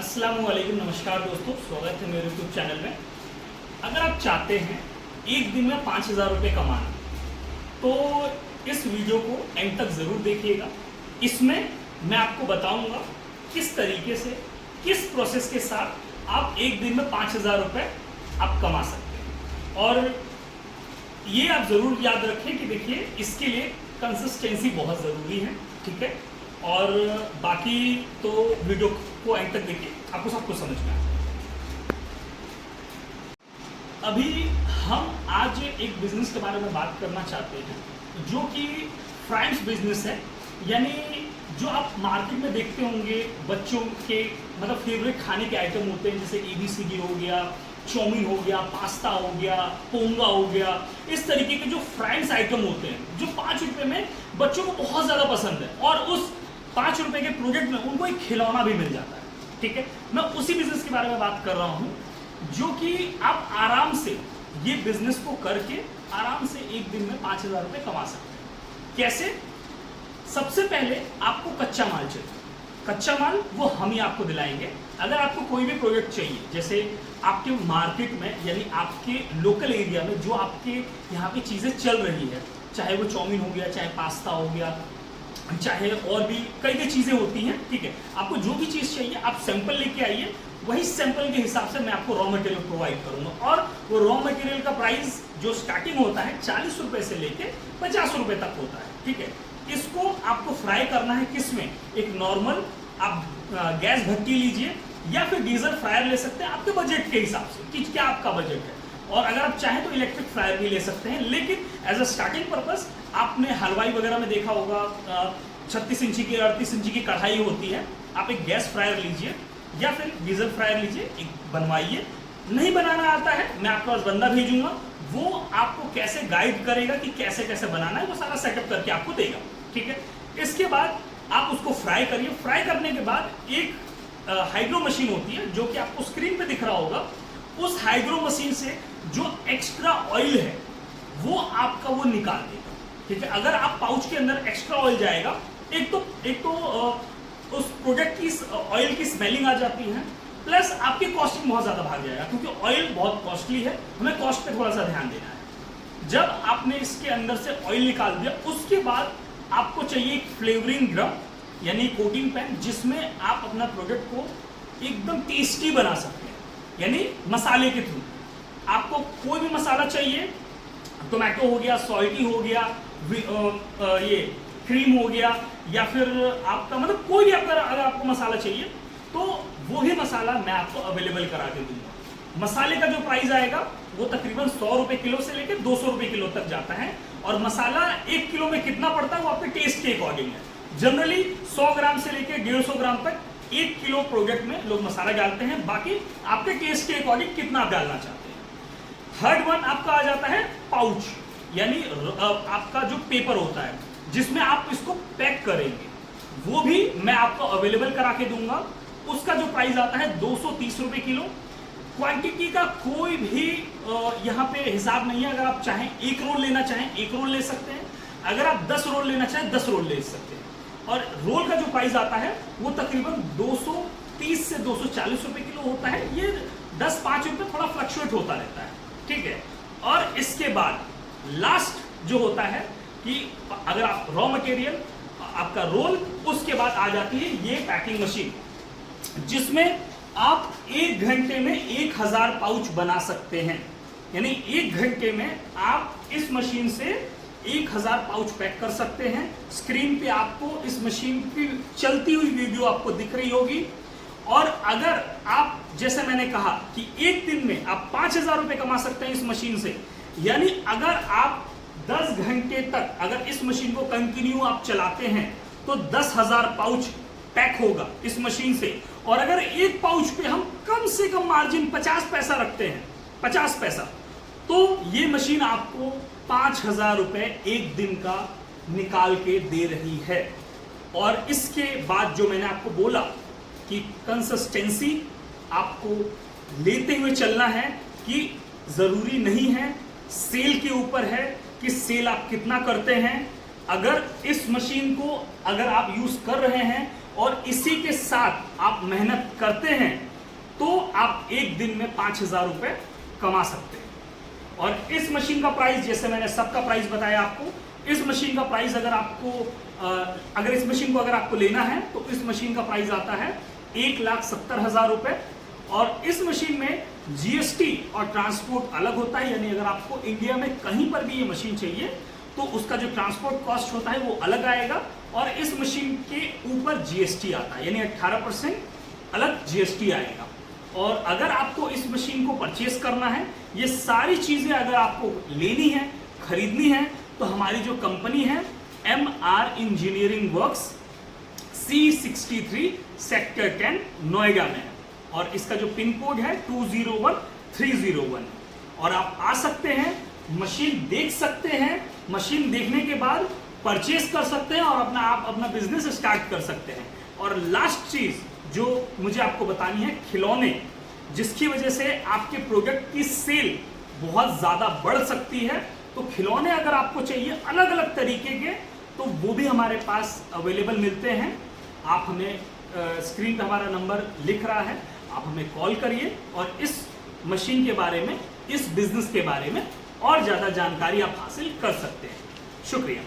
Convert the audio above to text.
अस्सलाम वालेकुम, नमस्कार दोस्तों, स्वागत है मेरे यूट्यूब चैनल में। अगर आप चाहते हैं एक दिन में 5,000 रुपये कमाना तो इस वीडियो को एंड तक ज़रूर देखिएगा। इसमें मैं आपको बताऊंगा किस तरीके से, किस प्रोसेस के साथ आप एक दिन में 5,000 रुपये आप कमा सकते हैं। और ये आप ज़रूर याद रखें कि देखिए इसके लिए कंसिस्टेंसी बहुत ज़रूरी है, ठीक है। और बाकी तो वीडियो को एंड तक देखिए, आपको सब कुछ समझ में आएगा। अभी हम आज एक बिजनेस के बारे में बात करना चाहते हैं जो कि फ्राइड्स बिजनेस है। यानी जो आप मार्केट में देखते होंगे बच्चों के मतलब फेवरेट खाने के आइटम होते हैं, जैसे ABCD हो गया, चाउमीन हो गया, पास्ता हो गया, पोंगा हो गया। इस तरीके के जो फ्राइड्स आइटम होते हैं जो 5 रुपये में बच्चों को बहुत ज़्यादा पसंद है, और उस 5 रुपये के प्रोजेक्ट में उनको एक खिलौना भी मिल जाता है, ठीक है। मैं उसी बिजनेस के बारे में बात कर रहा हूँ जो कि आप आराम से ये बिजनेस को करके आराम से एक दिन में 5,000 रुपये कमा सकते हैं। कैसे? सबसे पहले आपको कच्चा माल चाहिए। कच्चा माल वो हम ही आपको दिलाएंगे। अगर आपको कोई भी प्रोजेक्ट चाहिए, जैसे आपके मार्केट में यानी आपके लोकल एरिया में जो आपके यहाँ पे चीज़ें चल रही है, चाहे वो चाउमीन हो गया, चाहे पास्ता हो गया, चाहे और भी कई चीज़ें होती हैं, ठीक है। आपको जो भी चीज़ चाहिए आप सैंपल लेके आइए, वही सैंपल के हिसाब से मैं आपको रॉ मटेरियल प्रोवाइड करूंगा। और वो रॉ मटेरियल का प्राइस जो स्टार्टिंग होता है 40 रुपये से लेके 50 रुपये तक होता है, ठीक है। इसको आपको फ्राई करना है किसमें? एक नॉर्मल आप गैस भट्टी लीजिए या फिर डीजल फ्रायर ले सकते हैं आपके बजट के हिसाब से कि क्या आपका बजट है। और अगर आप चाहें तो इलेक्ट्रिक फ्रायर भी ले सकते हैं, लेकिन एज अ स्टार्टिंग पर्पस आपने हलवाई वगैरह में देखा होगा 36 इंची की 38 इंची की कढ़ाई होती है। आप एक गैस फ्रायर लीजिए या फिर डीजल फ्रायर लीजिए, एक बनवाइए। नहीं बनाना आता है, मैं आपके पास बंदा भेजूंगा, वो आपको कैसे गाइड करेगा कि कैसे कैसे बनाना है, वो सारा सेटअप करके आपको देगा, ठीक है। इसके बाद आप उसको फ्राई करिए। फ्राई करने के बाद एक हाइड्रो मशीन होती है जो कि आपको स्क्रीन पे दिख रहा होगा। उस हाइड्रो मशीन से जो एक्स्ट्रा ऑयल है वो आपका वो निकाल देगा, ठीक है। अगर आप पाउच के अंदर एक्स्ट्रा ऑयल जाएगा, एक तो उस प्रोडक्ट की ऑयल की स्मेलिंग आ जाती है, प्लस आपकी कॉस्टिंग बहुत ज्यादा भाग जाएगा, क्योंकि ऑयल बहुत कॉस्टली है। हमें कॉस्ट पे थोड़ा सा ध्यान देना है। जब आपने इसके अंदर से ऑयल निकाल दिया, उसके बाद आपको चाहिए एक फ्लेवरिंग ड्रम यानी कोटिंग पैन, जिसमें आप अपना प्रोडक्ट को एकदम टेस्टी बना सकते हैं, यानी मसाले के थ्रू। आपको कोई भी मसाला चाहिए, टोमेटो हो गया, सॉल्टी हो गया, ये क्रीम हो गया, या फिर आपका मतलब कोई भी अगर आपको मसाला चाहिए तो वो भी मसाला मैं आपको अवेलेबल करा के दूंगा। मसाले का जो प्राइस आएगा वो तकरीबन 100 रुपये किलो से लेकर 200 रुपये किलो तक जाता है। और मसाला 1 किलो में कितना पड़ता है वो आपके टेस्ट के अकॉर्डिंग है। जनरली 100 ग्राम से लेकर 150 ग्राम तक 1 किलो प्रोडक्ट में लोग मसाला डालते हैं, बाकी आपके टेस्ट के अकॉर्डिंग कितना आप डालना चाहते हैं। थर्ड वन आपका आ जाता है पाउच, यानी आपका जो पेपर होता है जिसमें आप इसको पैक करेंगे, वो भी मैं आपको अवेलेबल करा के दूंगा। उसका जो प्राइस आता है 230 रुपये किलो। क्वांटिटी का कोई भी यहाँ पे हिसाब नहीं है। अगर आप चाहें 1 रोल लेना चाहें 1 रोल ले सकते हैं, अगर आप 10 रोल लेना चाहें 10 रोल ले सकते हैं। और रोल का जो प्राइस आता है वो तकरीबन 230 से 240 रुपये किलो होता है। ये 10-5 रुपये थोड़ा फ्लक्चुएट होता रहता है, ठीक है। और इसके बाद लास्ट जो होता है कि अगर आप रॉ मटेरियल आपका रोल, उसके बाद आ जाती है ये पैकिंग मशीन, जिसमें आप 1 घंटे में 1000 पाउच बना सकते हैं। यानी 1 घंटे में आप इस मशीन से 1000 पाउच पैक कर सकते हैं। स्क्रीन पे आपको इस मशीन की चलती हुई वीडियो आपको दिख रही होगी। और अगर आप, जैसे मैंने कहा कि एक दिन में आप 5,000 रुपये कमा सकते हैं इस मशीन से, यानी अगर आप 10 घंटे तक अगर इस मशीन को कंटिन्यू आप चलाते हैं तो 10,000 पाउच पैक होगा इस मशीन से। और अगर एक पाउच पे हम कम से कम मार्जिन 50 पैसा रखते हैं, 50 पैसा, तो ये मशीन आपको 5,000 रुपये एक दिन का निकाल के दे रही है। और इसके बाद जो मैंने आपको बोला कि कंसिस्टेंसी आपको लेते हुए चलना है, कि जरूरी नहीं है सेल के ऊपर है कि सेल आप कितना करते हैं। अगर इस मशीन को अगर आप यूज कर रहे हैं और इसी के साथ आप मेहनत करते हैं तो आप एक दिन में 5,000 रुपये कमा सकते हैं। और इस मशीन का प्राइस, जैसे मैंने सबका प्राइस बताया आपको, इस मशीन का प्राइस अगर इस मशीन को अगर आपको लेना है तो इस मशीन का प्राइस आता है 1,70,000 रुपये। और इस मशीन में जीएसटी और ट्रांसपोर्ट अलग होता है, यानी अगर आपको इंडिया में कहीं पर भी ये मशीन चाहिए तो उसका जो ट्रांसपोर्ट कॉस्ट होता है वो अलग आएगा। और इस मशीन के ऊपर जीएसटी आता है, यानी 18% अलग जीएसटी आएगा। और अगर आपको इस मशीन को परचेस करना है, ये सारी चीजें अगर आपको लेनी है, खरीदनी है, तो हमारी जो कंपनी है MR engineering works C63 sector 10 Noida में है। और इसका जो पिन कोड है 201301। और आप आ सकते हैं, मशीन देख सकते हैं, मशीन देखने के बाद परचेस कर सकते हैं और आप अपना बिजनेस स्टार्ट कर सकते हैं। और लास्ट चीज जो मुझे आपको बतानी है, खिलौने, जिसकी वजह से आपके प्रोडक्ट की सेल बहुत ज्यादा बढ़ सकती है। तो खिलौने अगर आपको चाहिए अलग अलग तरीके के, तो वो भी हमारे पास अवेलेबल मिलते हैं। आप हमें स्क्रीन पे हमारा नंबर लिख रहा है, आप हमें कॉल करिए और इस मशीन के बारे में, इस बिजनेस के बारे में और ज़्यादा जानकारी आप हासिल कर सकते हैं। शुक्रिया।